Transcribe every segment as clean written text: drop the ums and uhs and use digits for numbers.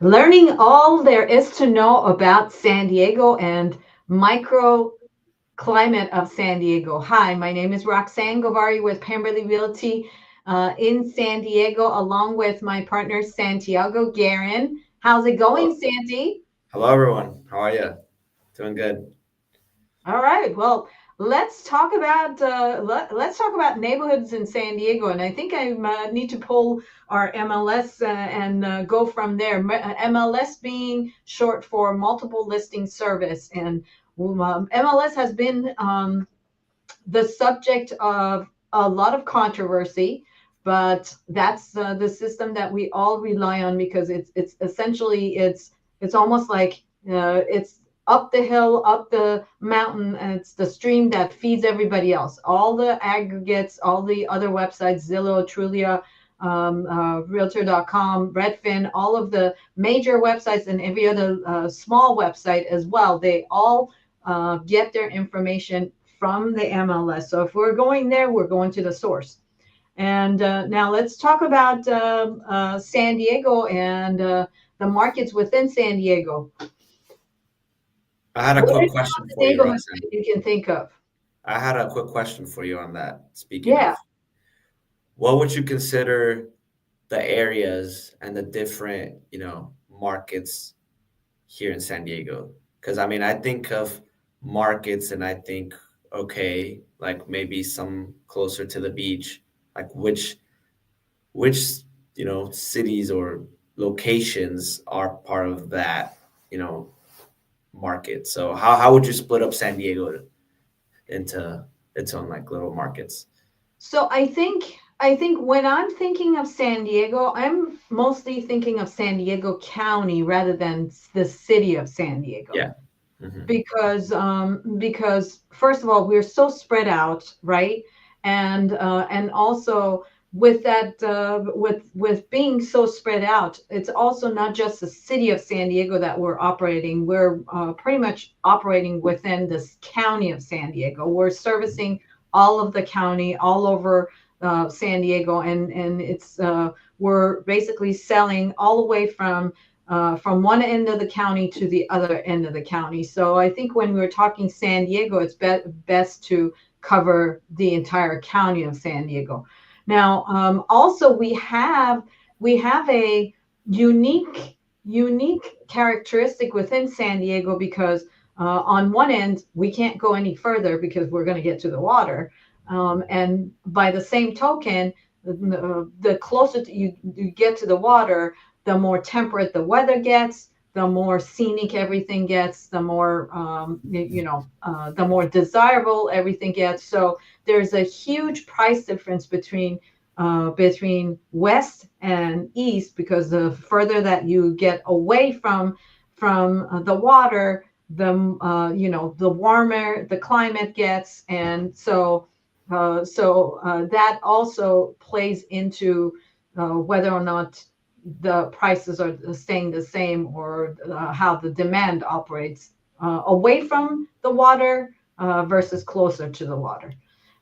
learning all there is to know about San Diego and microclimate of San Diego. Hi, my name is Roxanne Govari with Pemberley Realty in San Diego, along with my partner Santiago Guerin. How's it Hello, going, Santi? hello everyone. How are you? Doing good. All right. Well, let's talk about neighborhoods in San Diego, and I think I need to pull our MLS and go from there. MLS being short for multiple listing service, and MLS has been the subject of a lot of controversy, but that's the system that we all rely on because it's essentially it's almost like it's up the hill, up the mountain, and it's the stream that feeds everybody else. All the aggregates, all the other websites, Zillow, Trulia, Realtor.com, Redfin, all of the major websites, and every other small website as well. They all get their information from the MLS. So if we're going there, we're going to the source. And now let's talk about San Diego and the markets within San Diego. I had a What are quick some question of the for you, neighborhoods Roxanne. that you can think of? I had a quick question for you on that. Speaking Yeah. of, what would you consider the areas and the different, markets here in San Diego? Because I mean, I think of markets and I think, okay, like maybe some closer to the beach, like which cities or locations are part of that, you know, market. So how would you split up San Diego into its own like little markets? So I think when I'm thinking of San Diego, I'm mostly thinking of San Diego County rather than the city of San Diego. Yeah. Hmm. Because first of all we're so spread out, right? And also with that with being so spread out, it's also not just the city of San Diego that we're operating. We're pretty much operating within this county of San Diego. We're servicing all of the county all over San Diego, and it's we're basically selling all the way from one end of the county to the other end of the county. So I think when we're talking San Diego, it's best to cover the entire county of San Diego. Now, also we have a unique characteristic within San Diego because on one end we can't go any further because we're going to get to the water, and by the same token, the closer you get to the water, the more temperate the weather gets, the more scenic everything gets, the more the more desirable everything gets. So there's a huge price difference between west and east because the further that you get away from the water, the warmer the climate gets, and that also plays into whether or not the prices are staying the same or how the demand operates away from the water versus closer to the water.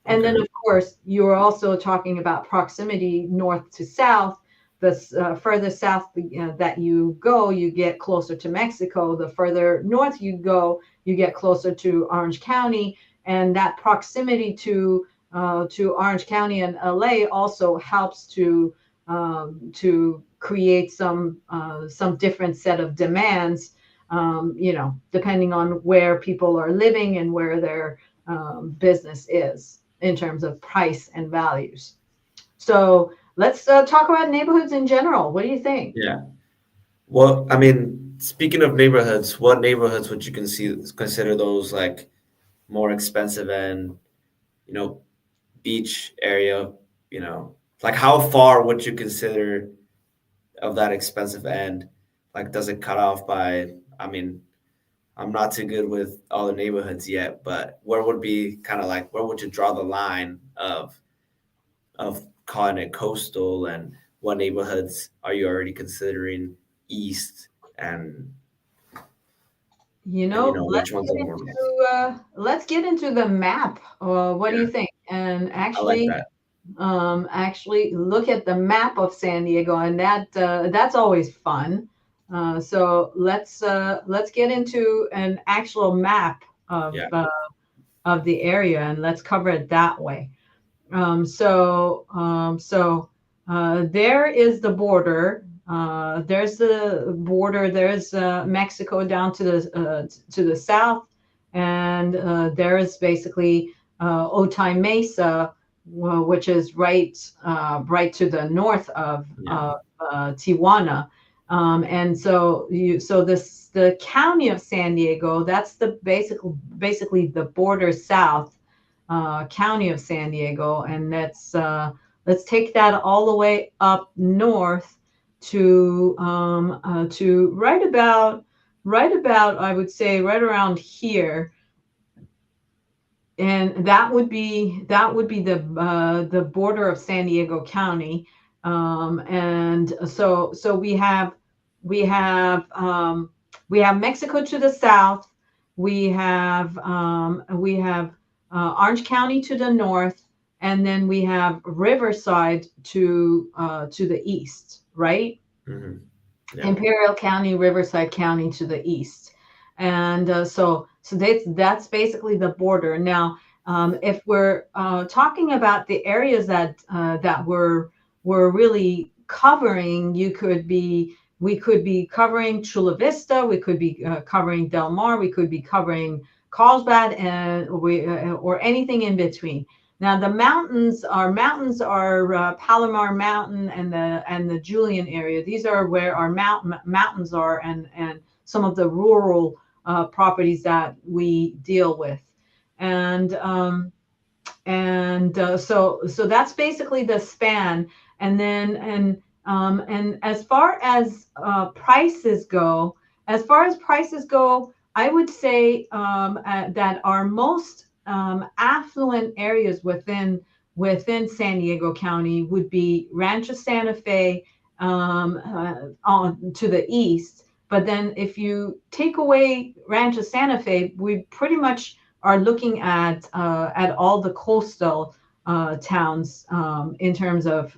And then, Okay. of course, you're also talking about proximity north to south. The further south that you go, you get closer to Mexico. The further north you go, you get closer to Orange County. And that proximity to Orange County and LA also helps to create some different set of demands, depending on where people are living and where their business is in terms of price and values. So let's talk about neighborhoods in general. What do you think? Yeah. Well, I mean, speaking of neighborhoods, what neighborhoods would you consider those like more expensive and, you know, beach area, like how far would you consider of that expensive end? Like, does it cut off by, I mean, I'm not too good with all the neighborhoods yet, but where would be kind of like, where would you draw the line of calling it coastal, and what neighborhoods are you already considering east, and Let's which ones get are more? into the map. What do Yeah, you think? And I like that. actually look at the map of San Diego, and that's always fun. Let's get into an actual map Yeah. of the area, and let's cover it that way. There is the border. There's the border. There's Mexico down to the south, and there is basically Otay Mesa, which is right to the north of Yeah. Tijuana. And so the county of San Diego. That's the basically the border south county of San Diego, and let's take that all the way up north to right about I would say right around here, and that would be the border of San Diego County, and so we have Mexico to the south, we have Orange County to the north, and then we have Riverside to the east, right? Hmm. Yeah. Imperial County, Riverside County to the east, and so that's basically the border. Now, if we're talking about the areas that we're really covering, we could be covering Chula Vista, we could be covering Del Mar, we could be covering Carlsbad, and or anything in between. Now the mountains are Palomar Mountain and the Julian area. These are where our mountains are, and some of the rural properties that we deal with, and so that's basically the span. And then and as far as prices go, I would say that our most affluent areas within San Diego County would be Rancho Santa Fe on to the east. But then if you take away Rancho Santa Fe, we pretty much are looking at all the coastal towns in terms of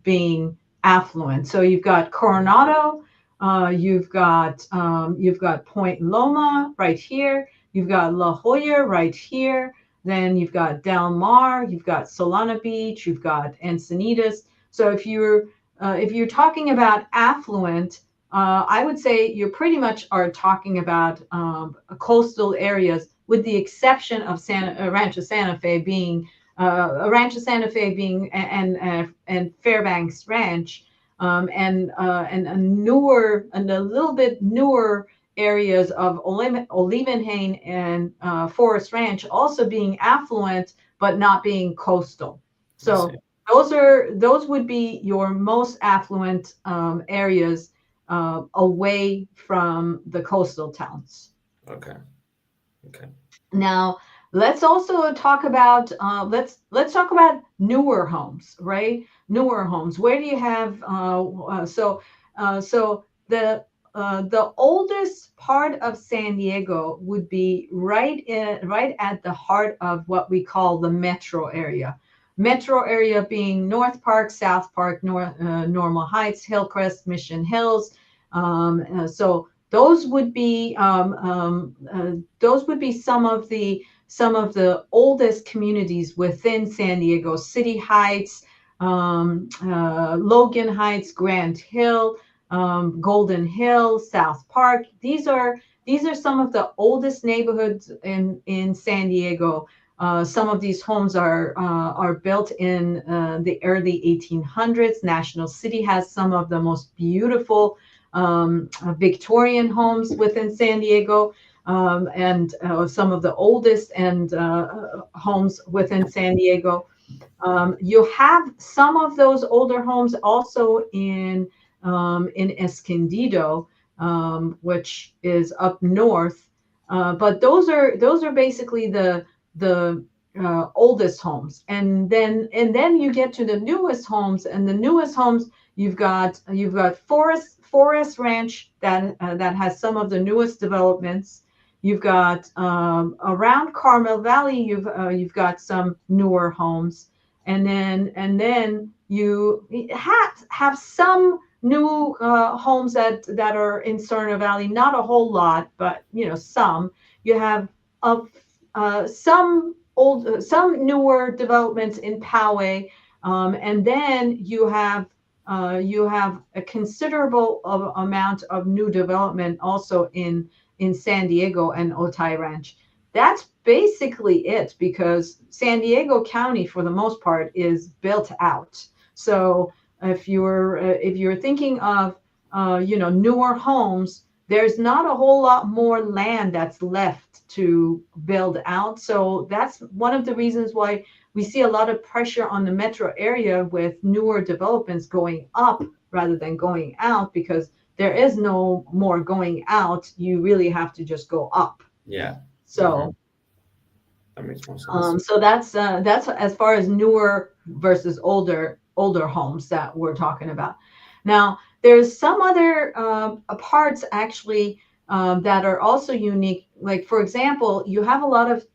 being affluent. So you've got Coronado, you've got Point Loma right here, you've got La Jolla right here, then you've got Del Mar, you've got Solana Beach, you've got Encinitas. So if you're talking about affluent, I would say you pretty much are talking about coastal areas, with the exception of Rancho Santa Fe being and Fairbanks Ranch, and a little bit newer areas of Olivenhain and Forest Ranch also being affluent but not being coastal. I see. So those would be your most affluent areas away from the coastal towns. Okay. Okay. Now, let's also talk about let's talk about newer homes, right? Newer homes. Where do you have so the oldest part of San Diego would be right at the heart of what we call the metro area. Metro area being North Park, South Park, Normal Heights, Hillcrest, Mission Hills. So those would be some of the oldest communities within San Diego: City Heights, Logan Heights, Grand Hill, Golden Hill, South Park. These are some of the oldest neighborhoods in San Diego. Some of these homes are built in the early 1800s. National City has some of the most beautiful Victorian homes within San Diego, and some of the oldest and homes within San Diego. You have some of those older homes also in Escondido, which is up north. But those are basically the oldest homes, and then you get to the newest homes, and the newest homes you've got Forest Ranch that has some of the newest developments. You've got around Carmel Valley, you've got some newer homes, and then you have some homes that are in Serna Valley. Not a whole lot, but some. You have some newer developments in Poway, and then you have a considerable amount of new development also in San Diego and Otay Ranch. That's basically it, because San Diego County, for the most part, is built out. So if you're thinking of newer homes, there's not a whole lot more land that's left to build out. So that's one of the reasons why we see a lot of pressure on the metro area with newer developments going up rather than going out, because there is no more going out. You really have to just go up. Yeah. So that makes more sense. so that's as far as newer versus older homes that we're talking about. Now, there's some other parts actually that are also unique. Like, for example, you have a lot of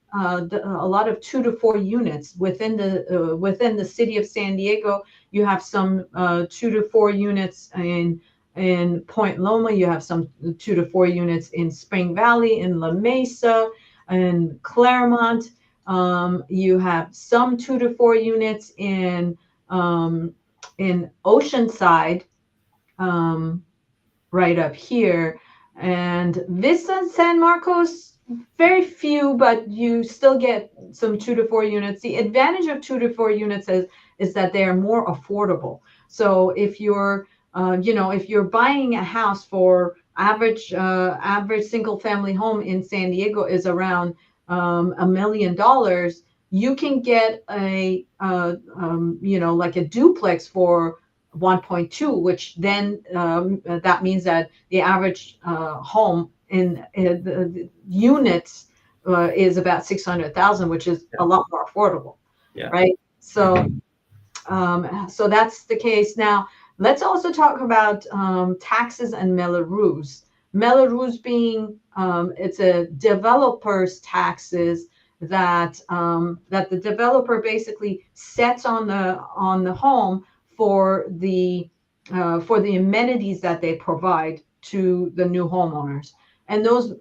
2 to 4 units within the city of San Diego. You have some 2 to 4 units in Point Loma. You have some 2 to 4 units in Spring Valley, in La Mesa, in Claremont. You have some 2 to 4 units in Oceanside, right up here, and Vista San Marcos, very few, but you still get some 2 to 4 units. The advantage of 2 to 4 units is that they are more affordable. So if you're if you're buying a house, for average single family home in San Diego is around $1 million, you can get like a duplex for 1.2, which then that means that the average home in the units is about 600,000, which is a lot more affordable. Yeah. Right. So so that's the case. Now, let's also talk about taxes and Mello-Roos. Mello-Roos being it's a developer's taxes that the developer basically sets on the home for the amenities that they provide to the new homeowners, and those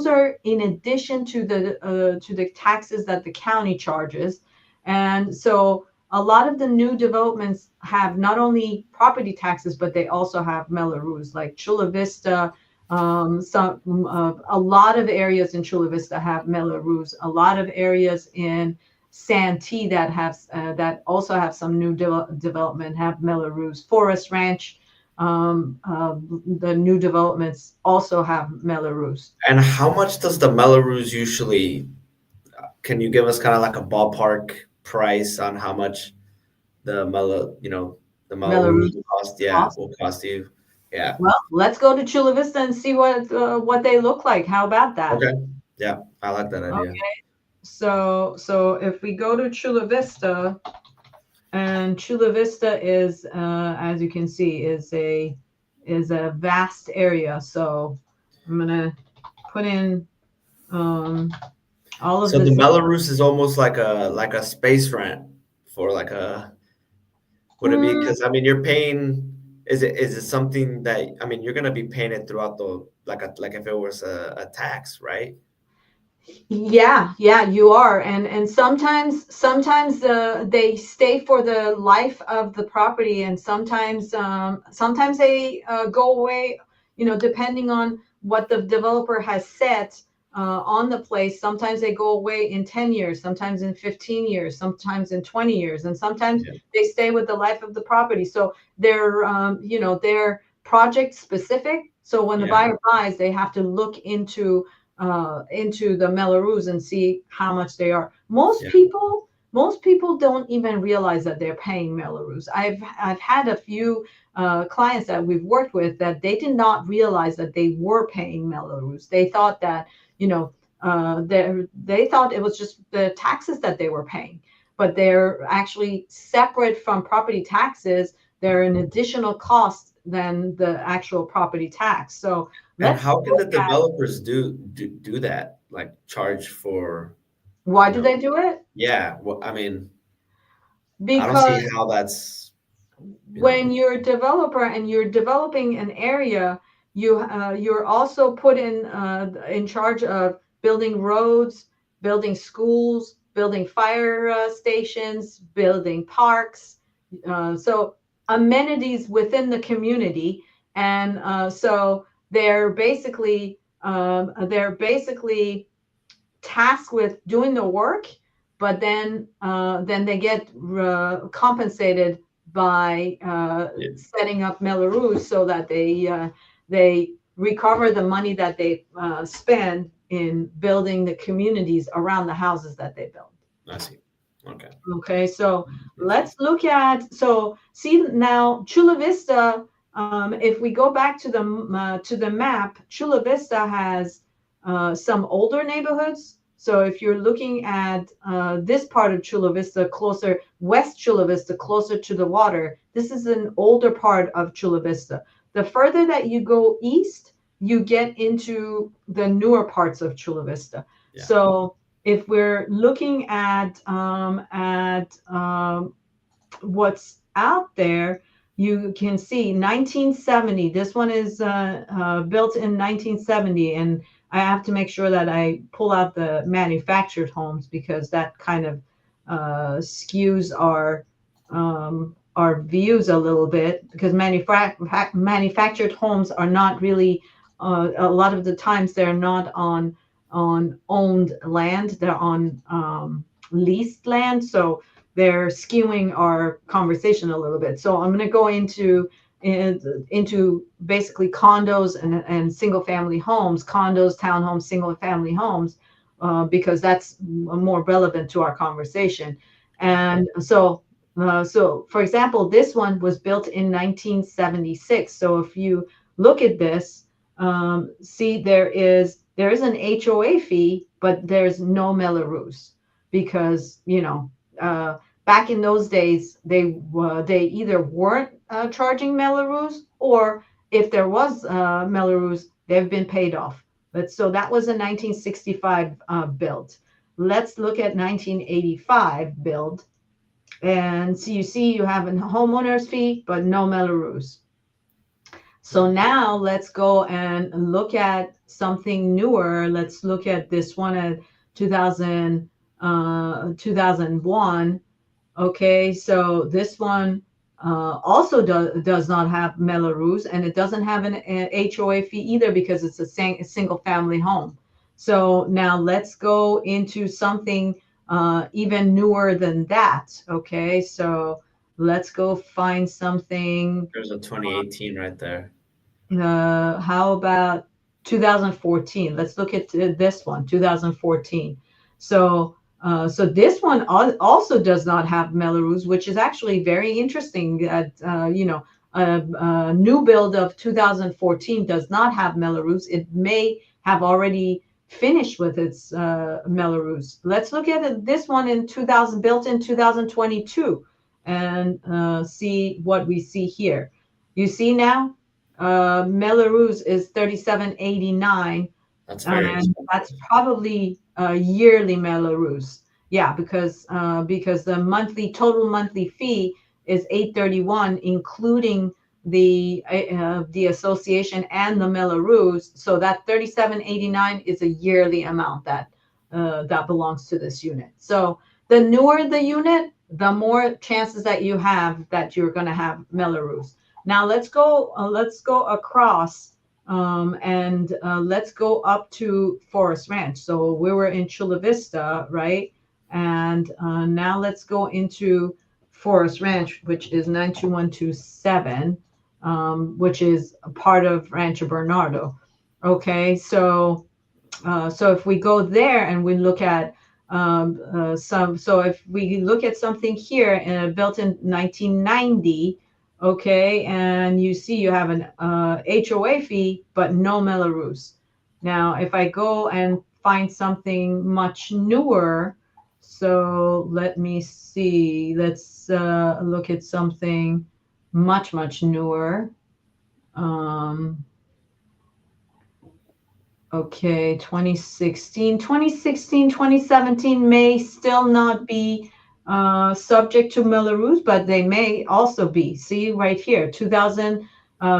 are in addition to the taxes that the county charges. And so a lot of the new developments have not only property taxes, but they also have Mello-Roos, like Chula Vista. A lot of areas in Chula Vista have Mello-Roos. A lot of areas in Santee that also have some new development have Mello-Roos. Forest Ranch, the new developments also have Mello-Roos. And how much does the Mello-Roos usually? Can you give us kind of like a ballpark price on how much the Mello-Roos will cost? Yeah, will cost you. Yeah. Well, let's go to Chula Vista and see what they look like. How about that? Okay. Yeah, I like that idea. Okay. So if we go to Chula Vista, and Chula Vista is, as you can see, is a vast area. So I'm gonna put in all of So this. the Mello-Roos is almost like a space rent for like a. Would it be? Because I mean, you're paying. Is it something that, I mean, you're gonna be paying it throughout the, like if it was a tax, right? Yeah, you are, and sometimes they stay for the life of the property, and sometimes they go away. Depending on what the developer has set on the place. Sometimes they go away in 10 years, sometimes in 15 years, sometimes in 20 years, and sometimes they stay with the life of the property. So they're project specific. So when the buyer buys, they have to look into the Mello-Roos and see how much they are. Most people don't even realize that they're paying Mello-Roos. I've had a few clients that we've worked with that they did not realize that they were paying Mello-Roos. They thought that they thought it was just the taxes that they were paying, but they're actually separate from property taxes. They're an additional cost than the actual property tax. So and how can the developers do that? Like charge for? Why do they do it? Yeah, well, I mean, because I don't see how that's. you know. when you're a developer and you're developing an area, you're also put in charge of building roads, building schools, building fire stations, building parks, so amenities within the community. And so they're basically tasked with doing the work, but then they get compensated by Yeah, setting up Melrose so that they recover the money that they spend in building the communities around the houses that they build. I see. Okay. Okay, so Perfect. let's look at, so see now Chula Vista. If we go back to the map, Chula Vista has some older neighborhoods. So if you're looking at this part of Chula Vista, closer West Chula Vista, closer to the water, this is an older part of Chula Vista. The further that you go east, you get into the newer parts of Chula Vista. Yeah. So if we're looking at what's out there, you can see 1970. This one is built in 1970, and I have to make sure that I pull out the manufactured homes because that kind of skews our views a little bit, because manufactured homes are not really a lot of the times they're not on owned land, they're on leased land, so they're skewing our conversation a little bit. So I'm going to go into basically condos and single family homes, condos, townhomes, single family homes, because that's more relevant to our conversation. And so for example, this one was built in 1976. So if you look at this, see there is an HOA fee, but there's no Melrose because back in those days they either weren't charging Melrose, or if there was Melrose, they've been paid off. So that was a 1965 build. Let's look at 1985 build, and so you see you have a homeowner's fee, but no Melrose. So now let's go and look at something newer. Let's look at this one at 2001. Okay, so this one also does not have Melrose, and it doesn't have an HOA fee either because it's a single family home. So now let's go into something even newer than that. Okay, so let's go find something. There's a 2018 right there. How about 2014? Let's look at this one, 2014. So this one also does not have Melrose, which is actually very interesting. That a new build of 2014 does not have Melrose. It may have already finished with its Melrose. Let's look at this one in 2000, built in 2022, and see what we see here. You see now Melrose is 37.89, That's very and expensive. that's probably a yearly Melrose. Yeah, because the total monthly fee is 831, including the association and the Melrose. So that 37.89 is a yearly amount that belongs to this unit. So the newer the unit, the more chances that you have that you're going to have Melrose. Now let's go across and let's go up to Forest Ranch. So we were in Chula Vista, right? And now let's go into Forest Ranch, which is 92127, which is a part of Rancho Bernardo. Okay, so if we go there and we look at so if we look at something here built in 1990, okay, and you see you have an HOA fee, but no Melrose. Now, if I go and find something much newer, so let me see, let's look at something much newer. Um, Okay, 2016, 2017 may still not be subject to Melrose, but they may also be. See right here, 2000,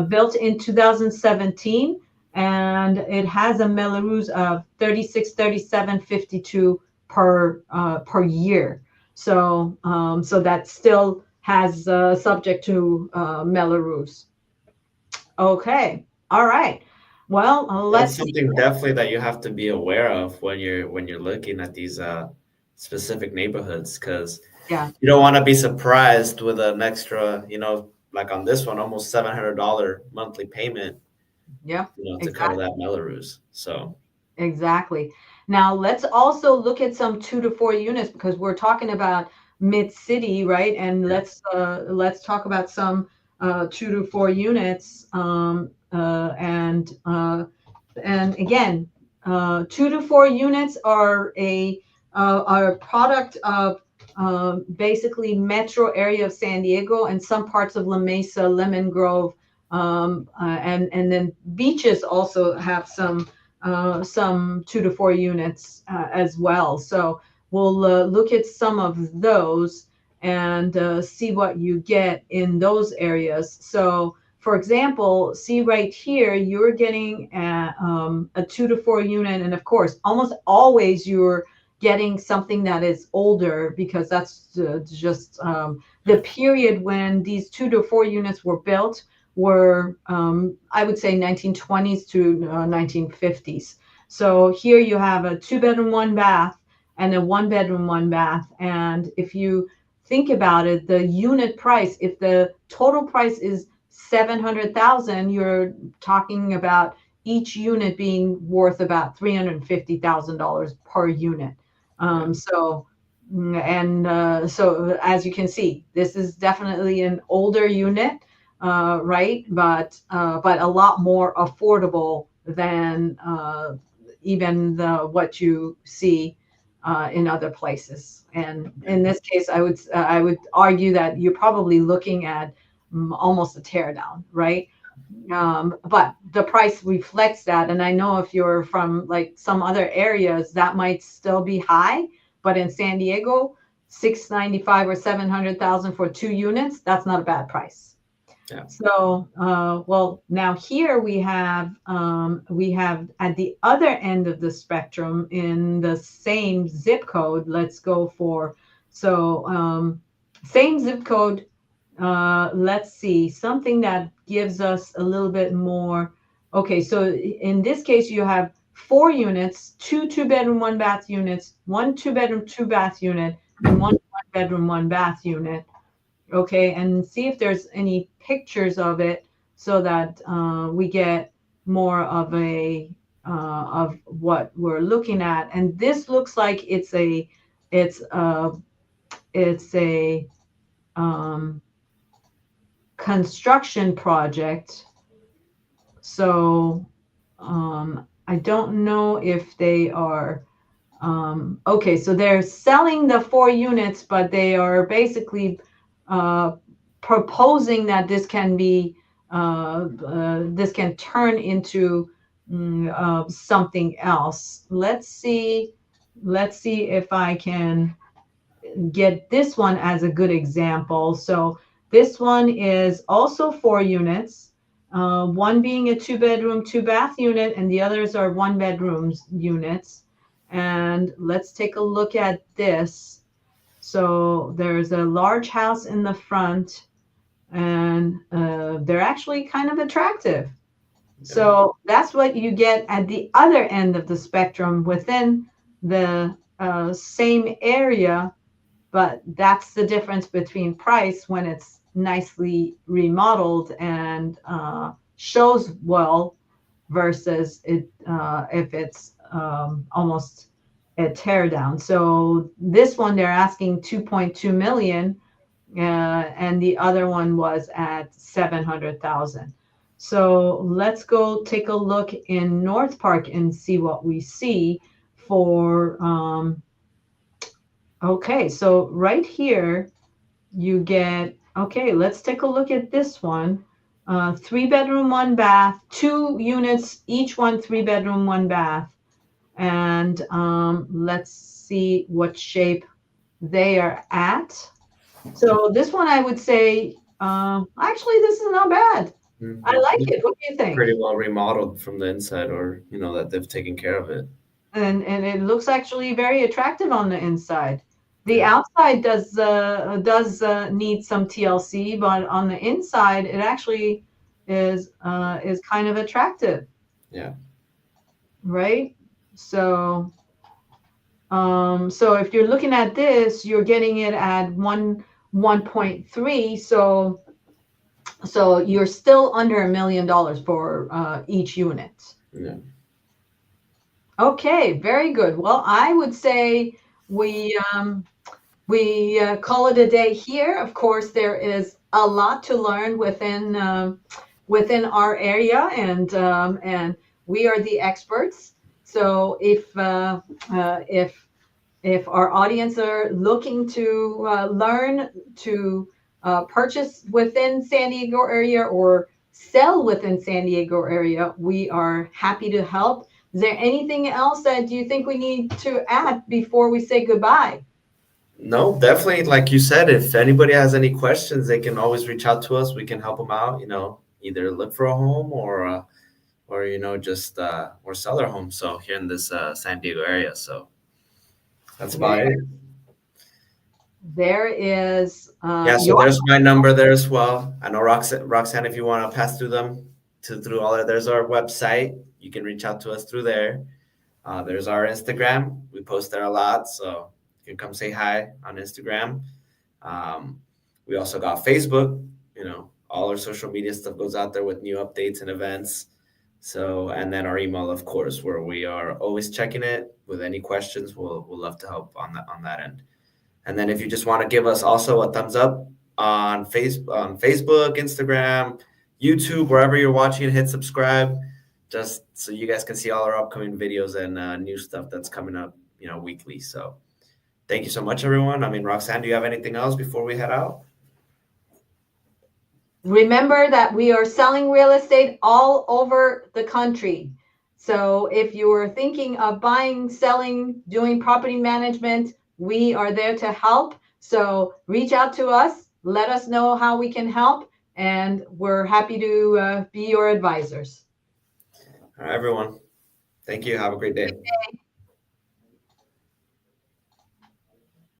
built in 2017, and it has a Melrose of 36, 37, 52 per year. So that still has subject to Melrose. Okay, all right. Well, That's let's see. something definitely that you have to be aware of when you're looking at these specific neighborhoods, because Yeah, you don't want to be surprised with an extra, like on this one, almost $700 monthly payment, yeah, to cover exactly. that Melrose. So Exactly. Now let's also look at some 2 to 4 units because we're talking about mid city, right? And yeah, let's talk about some 2 to 4 units. And again, 2 to 4 units are a product of basically metro area of San Diego and some parts of La Mesa, Lemon Grove, and then beaches also have some 2 to 4 units as well. So we'll look at some of those and see what you get in those areas. So, for example, see right here, you're getting a 2 to 4 unit, and of course, almost always you're getting something that is older because that's just the period when these 2 to 4 units were built were, I would say, 1920s to 1950s. So here you have a 2 bedroom, 1 bath, and a 1 bedroom, 1 bath. And if you think about it, the unit price, if the total price is 700,000, you're talking about each unit being worth about $350,000 per unit. yeah, So, so as you can see, this is definitely an older unit, right? But a lot more affordable than even what you see in other places. And yeah. in this case, I would argue that you're probably looking at almost a tear down, right? But the price reflects that. And I know if you're from like some other areas, that might still be high, but in San Diego, 695 or 700,000 for 2 units, that's not a bad price. Yeah. So, well, now here we have at the other end of the spectrum in the same zip code. Let's go for same zip code. Let's see something that gives us a little bit more. Okay, so in this case, you have 4 units, two 2 bedroom, 1 bath units, one 2 bedroom, 2 bath unit, and one bedroom, 1 bath unit. Okay, and see if there's any pictures of it so that we get more of what we're looking at. And this looks like it's a it's a um, construction project. So I don't know if they are okay. So they're selling the 4 units, but they are basically uh, proposing that this can turn into something else. Let's see if I can get this one as a good example. So this one is also 4 units, one being a 2 bedroom, 2 bath unit, and the others are 1 bedroom units. And let's take a look at this. So there's a large house in the front, and they're actually kind of attractive. Yeah. So that's what you get at the other end of the spectrum within the same area, but that's the difference between price when it's nicely remodeled and shows well versus if it's almost a tear down. So this one they're asking 2.2 million, and the other one was at 700,000. So let's go take a look in North Park and see what we see for okay, so right here you get, okay, let's take a look at this one. 3 bedroom, 1 bath, 2 units, each one 3 bedroom, 1 bath. And let's see what shape they are at. So this one I would say, actually, this is not bad. I like it. What do you think? Pretty well remodeled from the inside, or that they've taken care of it. And it looks actually very attractive on the inside. The Yeah. outside does need some TLC, but on the inside, it actually is kind of attractive. Yeah. Right? So so if you're looking at this, you're getting it at 1.3. So you're still under $1 million for each unit. Yeah. Okay, very good. Well, I would say we call it a day here. Of course, there is a lot to learn within our area, and we are the experts. So if our audience are looking to learn to purchase within San Diego area or sell within San Diego area, we are happy to help. Is there anything else that you think we need to add before we say goodbye? No, definitely. Like you said, if anybody has any questions, they can always reach out to us. We can help them out. Either look for a home or just or sell their home. So here in this San Diego area. So that's about it. There is Yeah. So there's my number there as well. I know Roxanne, if you want to pass through through all that, there's our website. You can reach out to us through there. There's our Instagram. We post there a lot, so you can come say hi on Instagram. We also got Facebook. All our social media stuff goes out there with new updates and events. So, and then our email, of course, where we are always checking it with any questions. We'll love to help on that end. And then if you just want to give us also a thumbs up on Facebook, Instagram, YouTube, wherever you're watching, hit subscribe, just so you guys can see all our upcoming videos and new stuff that's coming up, weekly. So thank you so much, everyone. I mean, Roxanne, do you have anything else before we head out? Remember that we are selling real estate all over the country. So if you're thinking of buying, selling, doing property management, we are there to help. So reach out to us, let us know how we can help, and we're happy to be your advisors. All right, everyone. Thank you. Have a great day.